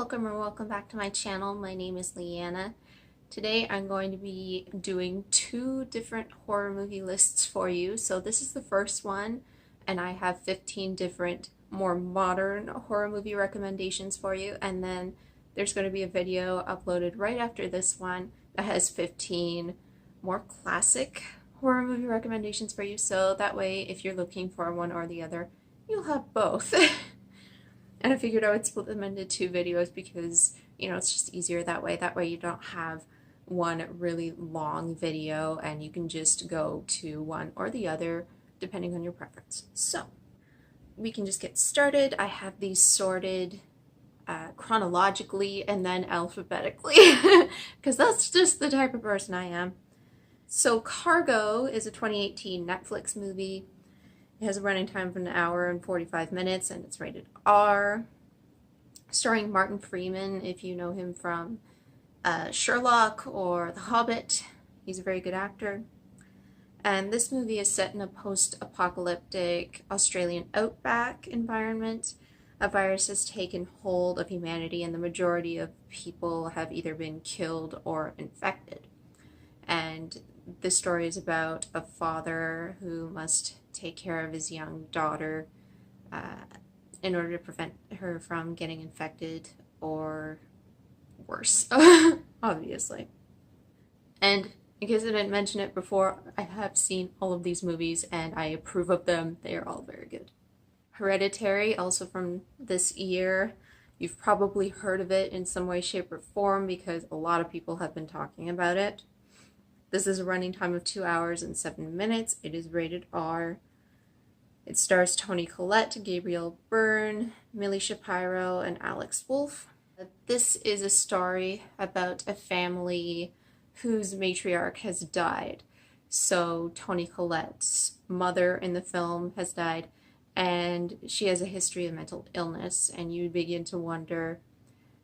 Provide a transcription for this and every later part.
welcome or welcome back to my channel. My name is Leanna. Today I'm going to be doing two different horror movie lists for you. So this is the first one, and I have 15 different more modern horror movie recommendations for you, and then there's going to be a video uploaded right after this one that has 15 more classic horror movie recommendations for you, so that way if you're looking for one or the other, you'll have both. And I figured I would split them into two videos because, you know, it's just easier that way. That way you don't have one really long video and you can just go to one or the other depending on your preference. So we can just get started. I have these sorted chronologically and then alphabetically because that's just the type of person I am. So Cargo is a 2018 Netflix movie. It has a running time of 1 hour and 45 minutes, and it's rated R. Starring Martin Freeman, if you know him from Sherlock or The Hobbit. He's a very good actor. And this movie is set in a post-apocalyptic Australian outback environment. A virus has taken hold of humanity, and the majority of people have either been killed or infected. And this story is about a father who must take care of his young daughter in order to prevent her from getting infected or worse, obviously. And in case I didn't mention it before, I have seen all of these movies and I approve of them. They are all very good. Hereditary, also from this year. You've probably heard of it in some way, shape, or form because a lot of people have been talking about it. This is a running time of 2 hours and 7 minutes. It is rated R. It stars Toni Collette, Gabriel Byrne, Millie Shapiro, and Alex Wolff. This is a story about a family whose matriarch has died. So Toni Collette's mother in the film has died, and she has a history of mental illness, and you begin to wonder,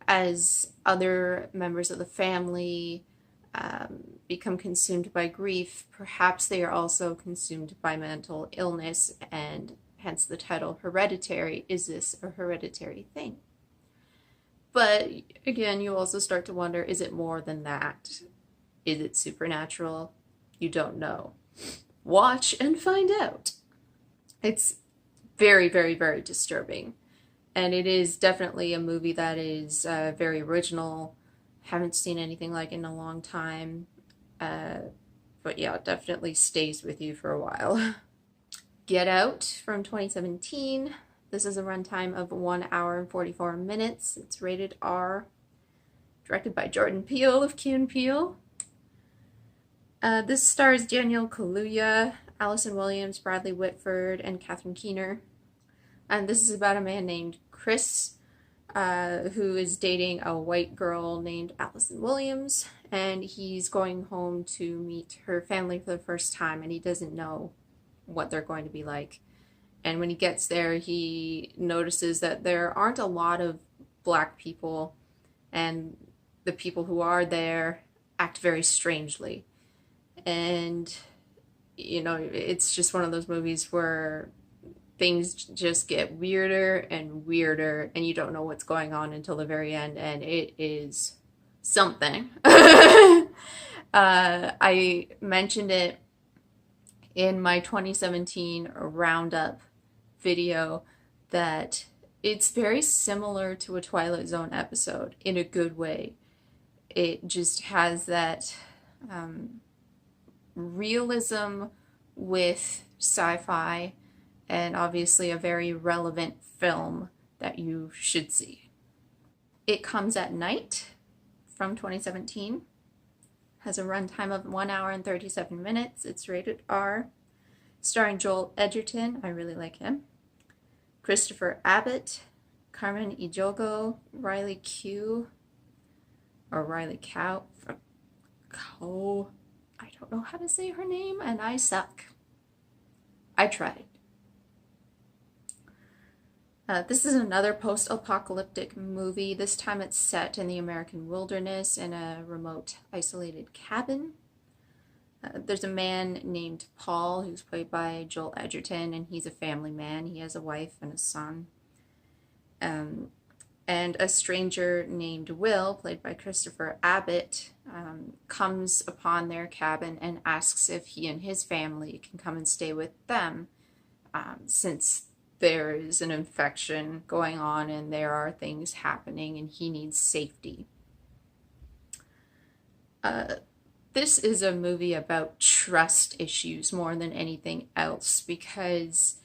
as other members of the family become consumed by grief, perhaps they are also consumed by mental illness, and hence the title Hereditary. Is this a hereditary thing? But again, you also start to wonder, is it more than that? Is it supernatural? You don't know. Watch and find out. It's very, very, very disturbing. And it is definitely a movie that is very original. Haven't seen anything like it in a long time. But yeah, it definitely stays with you for a while. Get Out from 2017. This is a runtime of 1 hour and 44 minutes. It's rated R. Directed by Jordan Peele of Key and Peele. This stars Daniel Kaluuya, Allison Williams, Bradley Whitford, and Catherine Keener. And this is about a man named Chris, who is dating a white girl named Allison Williams, and he's going home to meet her family for the first time, and he doesn't know what they're going to be like. And when he gets there, he notices that there aren't a lot of black people, and the people who are there act very strangely. And, you know, it's just one of those movies where things just get weirder and weirder, and you don't know what's going on until the very end, and it is something. I mentioned it in my 2017 roundup video that it's very similar to a Twilight Zone episode in a good way. It just has that realism with sci-fi, and obviously a very relevant film that you should see. It Comes at Night from 2017. Has a runtime of 1 hour and 37 minutes. It's rated R. Starring Joel Edgerton. I really like him. Christopher Abbott, Carmen Ejogo, Riley Q, or Riley Cow. I don't know how to say her name, and I suck. I tried. This is another post-apocalyptic movie. This time it's set in the American wilderness in a remote, isolated cabin. There's a man named Paul who's played by Joel Edgerton, and he's a family man. He has a wife and a son. And a stranger named Will, played by Christopher Abbott, comes upon their cabin and asks if he and his family can come and stay with them, since there is an infection going on and there are things happening and he needs safety. This is a movie about trust issues more than anything else, because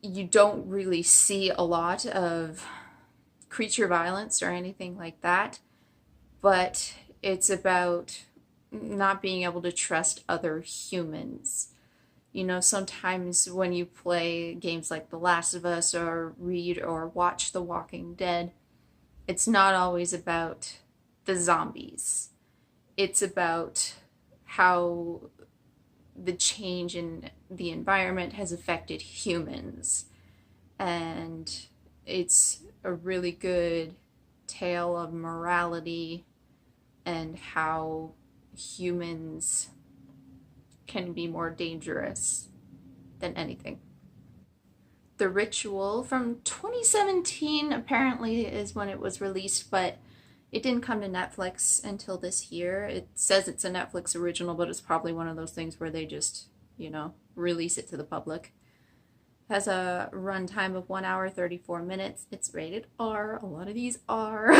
you don't really see a lot of creature violence or anything like that, but it's about not being able to trust other humans. You know, sometimes when you play games like The Last of Us or read or watch The Walking Dead, it's not always about the zombies. It's about how the change in the environment has affected humans. And it's a really good tale of morality and how humans can be more dangerous than anything. The Ritual from 2017 apparently is when it was released, but it didn't come to Netflix until this year. It says it's a Netflix original, but it's probably one of those things where they just, you know, release it to the public. Has a runtime of 1 hour, 34 minutes. It's rated R. A lot of these are.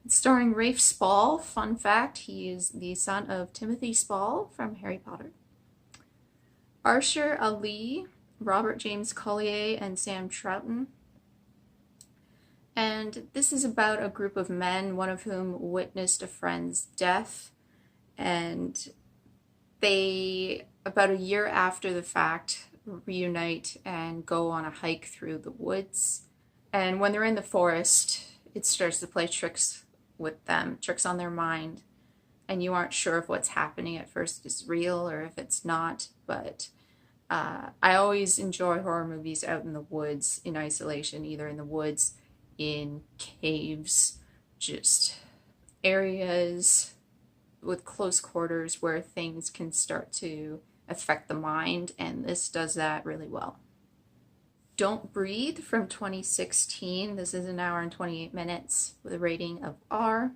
It's starring Rafe Spall. Fun fact, he is the son of Timothy Spall from Harry Potter. Arshur Ali, Robert James Collier, and Sam Troughton. And this is about a group of men, one of whom witnessed a friend's death. And they, about a year after the fact, reunite and go on a hike through the woods. And when they're in the forest, it starts to play tricks with them, tricks on their mind. And you aren't sure if what's happening at first is real or if it's not. But I always enjoy horror movies out in the woods, in isolation, either in the woods, in caves, just areas with close quarters where things can start to affect the mind, and this does that really well. Don't Breathe from 2016. This is 1 hour and 28 minutes with a rating of R.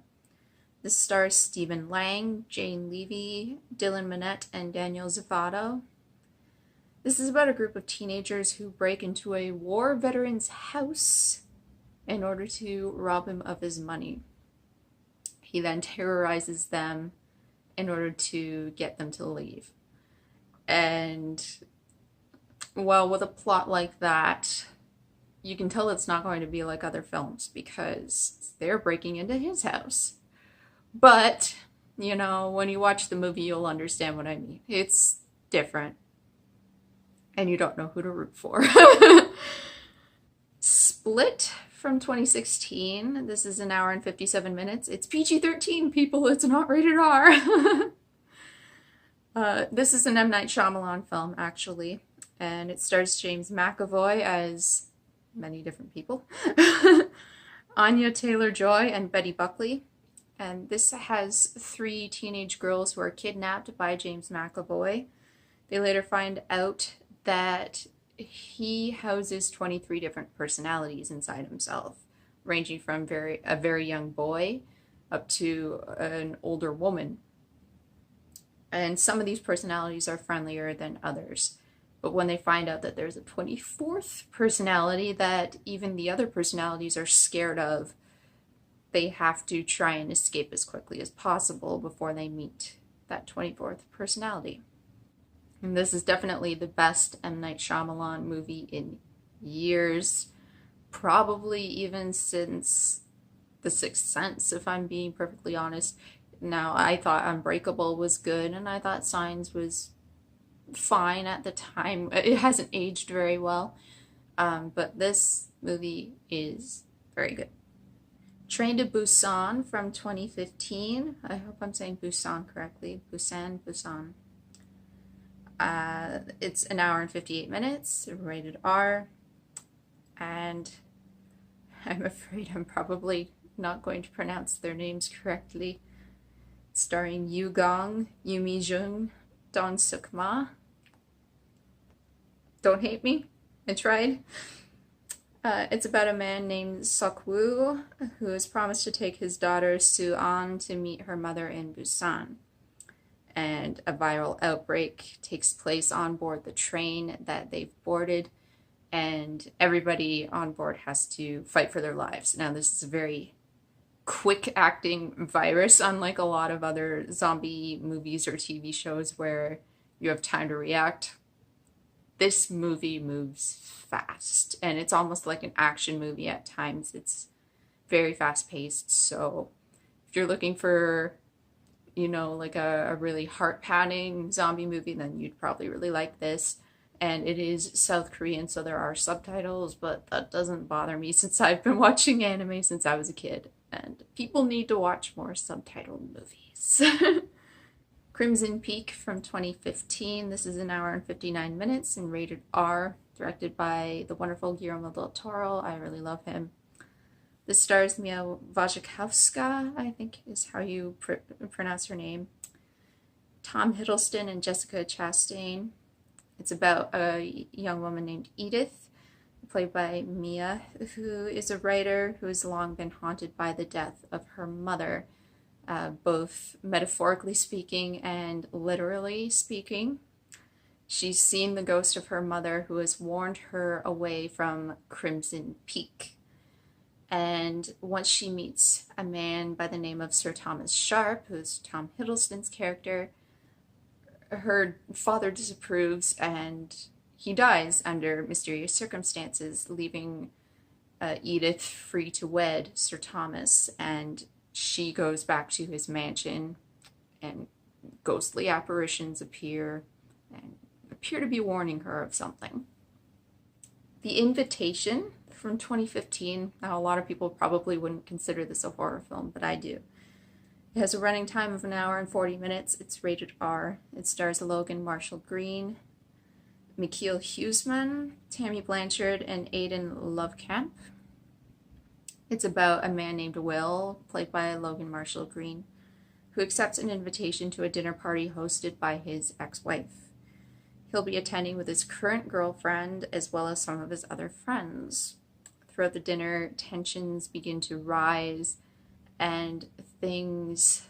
This stars Stephen Lang, Jane Levy, Dylan Minnette, and Daniel Zavato. This is about a group of teenagers who break into a war veteran's house in order to rob him of his money. He then terrorizes them in order to get them to leave. And, well, with a plot like that, you can tell it's not going to be like other films because they're breaking into his house. But, you know, when you watch the movie, you'll understand what I mean. It's different. And you don't know who to root for. Split from 2016. This is 1 hour and 57 minutes. It's PG-13, people. It's not rated R. This is an M. Night Shyamalan film, actually. And it stars James McAvoy as many different people. Anya Taylor-Joy and Betty Buckley. And this has 3 teenage girls who are kidnapped by James McAvoy. They later find out that he houses 23 different personalities inside himself, ranging from a very young boy up to an older woman. And some of these personalities are friendlier than others. But when they find out that there's a 24th personality that even the other personalities are scared of, they have to try and escape as quickly as possible before they meet that 24th personality. And this is definitely the best M. Night Shyamalan movie in years. Probably even since The Sixth Sense, if I'm being perfectly honest. Now, I thought Unbreakable was good, and I thought Signs was fine at the time. It hasn't aged very well, but this movie is very good. Train to Busan from 2015. I hope I'm saying Busan correctly. Busan. It's 1 hour and 58 minutes, rated R, and I'm afraid I'm probably not going to pronounce their names correctly. Starring Yu Gong, Yumi Jung, Don Suk Ma. Don't hate me, I tried. It's about a man named Seok-woo who is promised to take his daughter Soo-an to meet her mother in Busan. And a viral outbreak takes place on board the train that they've boarded, and everybody on board has to fight for their lives. Now, this is a very quick acting virus, unlike a lot of other zombie movies or TV shows where you have time to react. This movie moves fast, and it's almost like an action movie at times. It's very fast paced, so if you're looking for, you know, like a really heart-pounding zombie movie, then you'd probably really like this. And it is South Korean, so there are subtitles, but that doesn't bother me since I've been watching anime since I was a kid, and people need to watch more subtitled movies. Crimson Peak from 2015. This is 1 hour and 59 minutes and rated R, directed by the wonderful Guillermo del Toro. I really love him. This stars Mia Wasikowska, I think is how you pronounce her name, Tom Hiddleston, and Jessica Chastain. It's about a young woman named Edith, played by Mia, who is a writer who has long been haunted by the death of her mother, both metaphorically speaking and literally speaking. She's seen the ghost of her mother, who has warned her away from Crimson Peak. And once she meets a man by the name of Sir Thomas Sharp, who's Tom Hiddleston's character, her father disapproves and he dies under mysterious circumstances, leaving Edith free to wed Sir Thomas, and she goes back to his mansion, and ghostly apparitions appear to be warning her of something. The Invitation from 2015. Now, a lot of people probably wouldn't consider this a horror film, but I do. It has a running time of 1 hour and 40 minutes. It's rated R. It stars Logan Marshall Green, Mikhail Huisman, Tammy Blanchard, and Aidan Lovekamp. It's about a man named Will, played by Logan Marshall Green, who accepts an invitation to a dinner party hosted by his ex-wife. He'll be attending with his current girlfriend as well as some of his other friends. Throughout the dinner, tensions begin to rise and things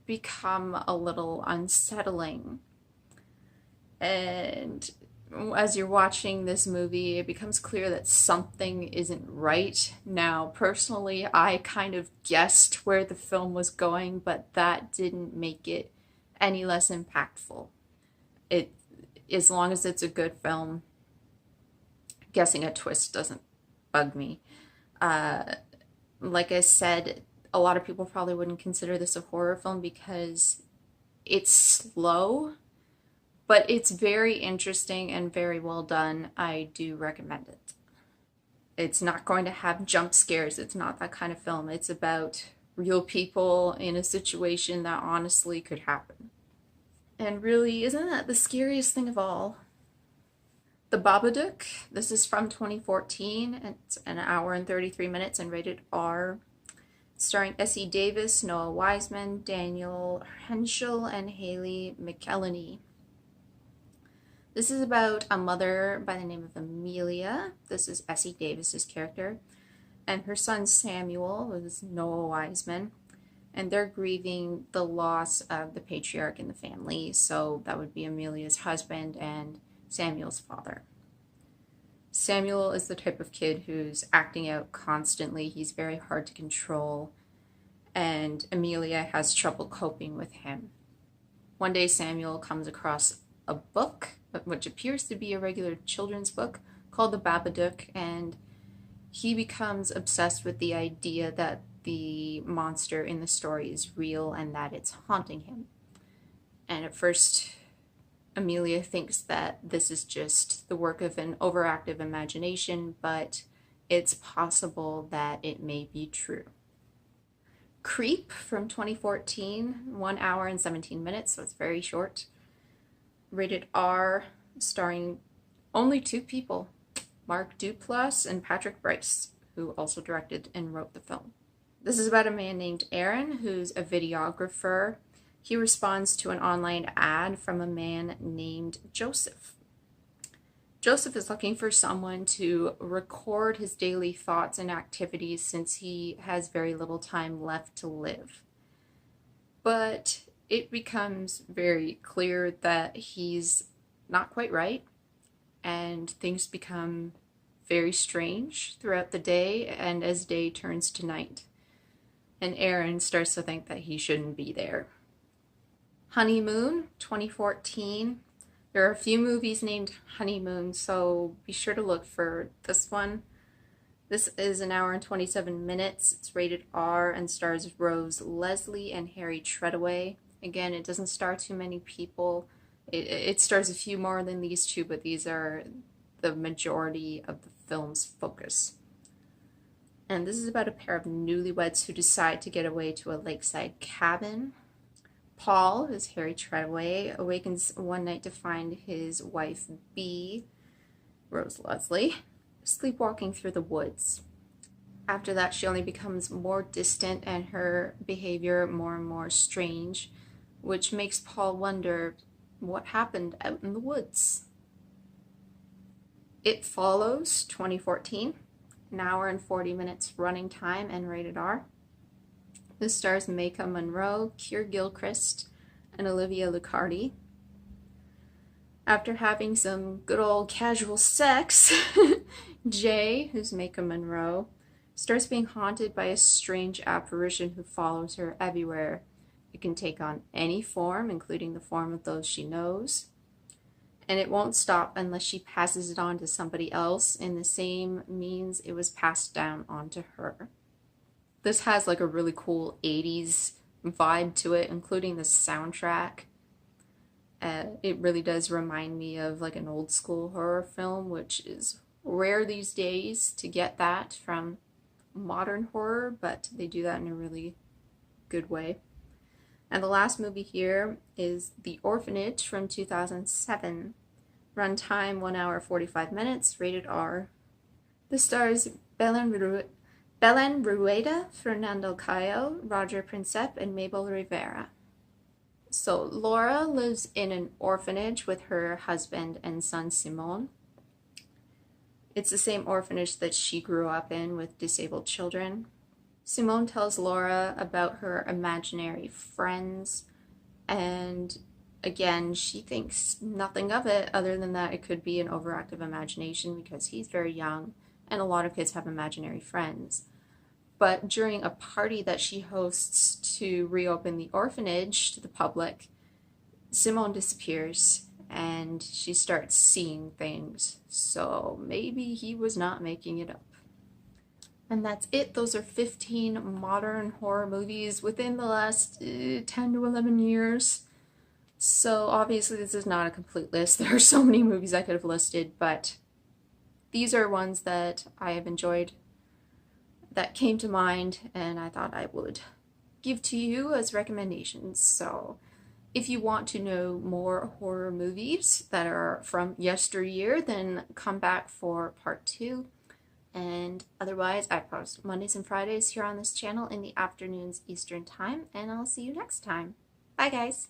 become a little unsettling. And as you're watching this movie, it becomes clear that something isn't right. Now, personally, I kind of guessed where the film was going, but that didn't make it any less impactful. As long as it's a good film, guessing a twist doesn't bug me. Like I said, a lot of people probably wouldn't consider this a horror film because it's slow, but it's very interesting and very well done. I do recommend it. It's not going to have jump scares. It's not that kind of film. It's about real people in a situation that honestly could happen. And really, isn't that the scariest thing of all? The Babadook. This is from 2014. It's 1 hour and 33 minutes and rated R. Starring Essie Davis, Noah Wiseman, Daniel Henschel, and Haley McElhenney. This is about a mother by the name of Amelia. This is Essie Davis's character. And her son Samuel, who is Noah Wiseman. And they're grieving the loss of the patriarch in the family. So that would be Amelia's husband and Samuel's father. Samuel is the type of kid who's acting out constantly. He's very hard to control, and Amelia has trouble coping with him. One day Samuel comes across a book, which appears to be a regular children's book, called The Babadook, and he becomes obsessed with the idea that the monster in the story is real and that it's haunting him. And at first, Amelia thinks that this is just the work of an overactive imagination, but it's possible that it may be true. Creep from 2014, 1 hour and 17 minutes, so it's very short. Rated R, starring only 2 people, Mark Duplass and Patrick Bryce, who also directed and wrote the film. This is about a man named Aaron, who's a videographer. He responds to an online ad from a man named Joseph. Joseph is looking for someone to record his daily thoughts and activities since he has very little time left to live. But it becomes very clear that he's not quite right, and things become very strange throughout the day and as day turns to night. And Aaron starts to think that he shouldn't be there. Honeymoon, 2014. There are a few movies named Honeymoon, so be sure to look for this one. This is an hour and 27 minutes. It's rated R and stars Rose Leslie and Harry Treadaway. Again, it doesn't star too many people. It stars a few more than these two, but these are the majority of the film's focus. And this is about a pair of newlyweds who decide to get away to a lakeside cabin. Paul, who's Harry Treadaway, awakens one night to find his wife, Bea, Rose Leslie, sleepwalking through the woods. After that, she only becomes more distant and her behavior more and more strange, which makes Paul wonder what happened out in the woods. It Follows, 2014, an hour and 40 minutes running time and rated R. This stars Maika Monroe, Keir Gilchrist, and Olivia Luccardi. After having some good old casual sex, Jay, who's Maika Monroe, starts being haunted by a strange apparition who follows her everywhere. It can take on any form, including the form of those she knows. And it won't stop unless she passes it on to somebody else in the same means it was passed down onto her. This has like a really cool 80s vibe to it, including the soundtrack. It really does remind me of like an old school horror film, which is rare these days to get that from modern horror, but they do that in a really good way. And the last movie here is The Orphanage from 2007. Runtime 1 hour 45 minutes, rated R. This stars Belen Rueda, Fernando Cayo, Roger Princep, and Mabel Rivera. So Laura lives in an orphanage with her husband and son Simone. It's the same orphanage that she grew up in with disabled children. Simone tells Laura about her imaginary friends, and again, she thinks nothing of it other than that it could be an overactive imagination because he's very young and a lot of kids have imaginary friends. But during a party that she hosts to reopen the orphanage to the public, Simone disappears and she starts seeing things. So maybe he was not making it up. And that's it. Those are 15 modern horror movies within the last 10 to 11 years. So obviously this is not a complete list. There are so many movies I could have listed, but these are ones that I have enjoyed, that came to mind, and I thought I would give to you as recommendations. So if you want to know more horror movies that are from yesteryear, then come back for part 2. And otherwise, I post Mondays and Fridays here on this channel in the afternoons Eastern time, and I'll see you next time. Bye guys!